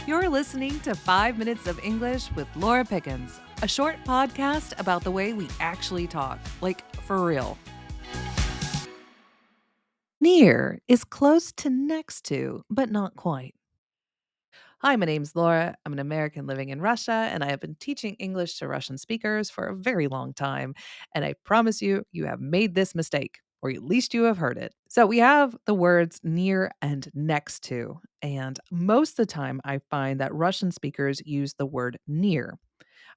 You're listening to 5 Minutes of English with Laura Pickens, a short podcast about the way we actually talk, like for real. Near is close to next to, but not quite. Hi, my name's Laura. I'm an American living in Russia, and I have been teaching English to Russian speakers for a very long time. And I promise you, you have made this mistake, or at least you have heard it. So we have the words near and next to. And most of the time, I find that Russian speakers use the word near.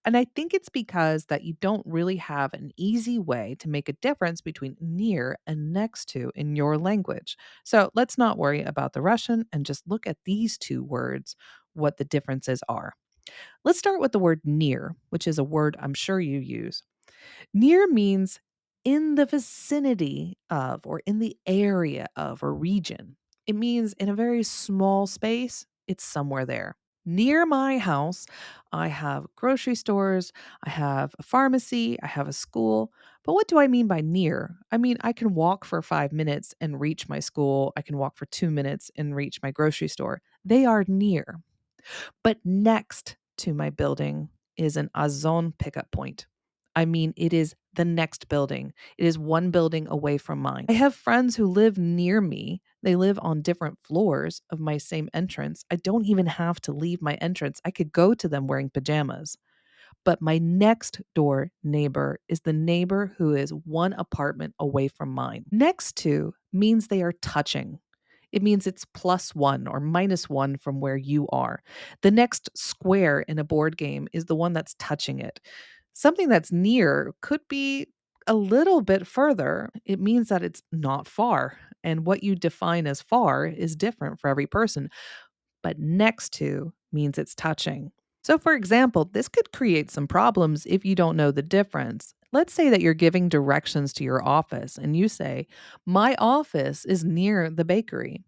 And I think it's because that you don't really have an easy way to make a difference between near and next to in your language. So let's not worry about the Russian and just look at these two words, what the differences are. Let's start with the word near, which is a word I'm sure you use. Near means in the vicinity of, or in the area of, a region. It means in a very small space, it's somewhere there. Near my house, I have grocery stores, I have a pharmacy, I have a school. But what do I mean by near? I mean, I can walk for 5 minutes and reach my school. I can walk for 2 minutes and reach my grocery store. They are near. But next to my building is an Ozone pickup point. I mean, it is the next building. It is one building away from mine. I have friends who live near me. They live on different floors of my same entrance. I don't even have to leave my entrance. I could go to them wearing pajamas. But my next door neighbor is the neighbor who is one apartment away from mine. Next to means they are touching. It means it's +1 or -1 from where you are. The next square in a board game is the one that's touching it. Something that's near could be a little bit further. It means that it's not far. And what you define as far is different for every person. But next to means it's touching. So, for example, this could create some problems if you don't know the difference. Let's say that you're giving directions to your office and you say, "My office is near the bakery."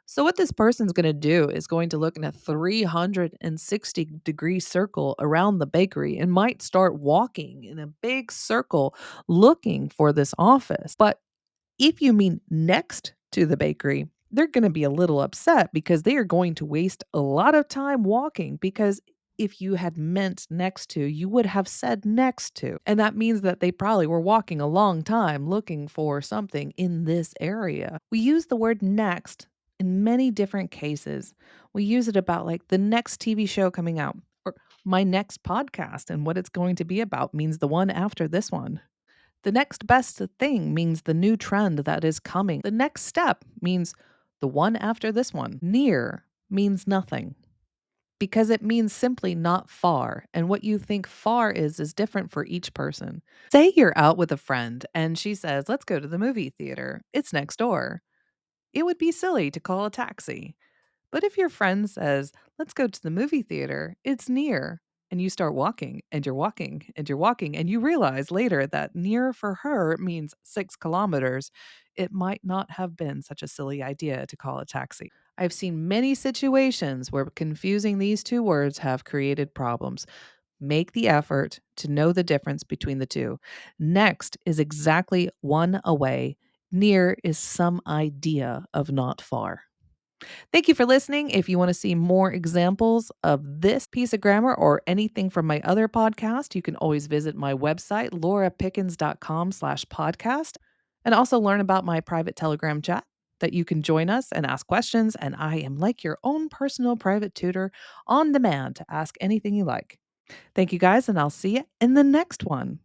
So, what this person's going to do is going to look in a 360-degree circle around the bakery and might start walking in a big circle looking for this office. But if you mean next to the bakery, they're going to be a little upset because they are going to waste a lot of time walking because if you had meant next to, you would have said next to. And that means that they probably were walking a long time looking for something in this area. We use the word next in many different cases. We use it about like the next TV show coming out or my next podcast, and what it's going to be about means the one after this one. The next best thing means the new trend that is coming. The next step means the one after this one. Near means nothing because it means simply not far. And what you think far is different for each person. Say you're out with a friend and she says, "Let's go to the movie theater. It's next door." It would be silly to call a taxi. But if your friend says, "Let's go to the movie theater, it's near," and you start walking and you're walking and you're walking, and you realize later that near for her means 6 kilometers, it might not have been such a silly idea to call a taxi. I've seen many situations where confusing these two words have created problems. Make the effort to know the difference between the two. Next is exactly one away. Near is some idea of not far. Thank you for listening. If you want to see more examples of this piece of grammar or anything from my other podcast, you can always visit my website, laurapickens.com/podcast, and also learn about my private Telegram chat that you can join us and ask questions. And I am like your own personal private tutor on demand to ask anything you like. Thank you guys, and I'll see you in the next one.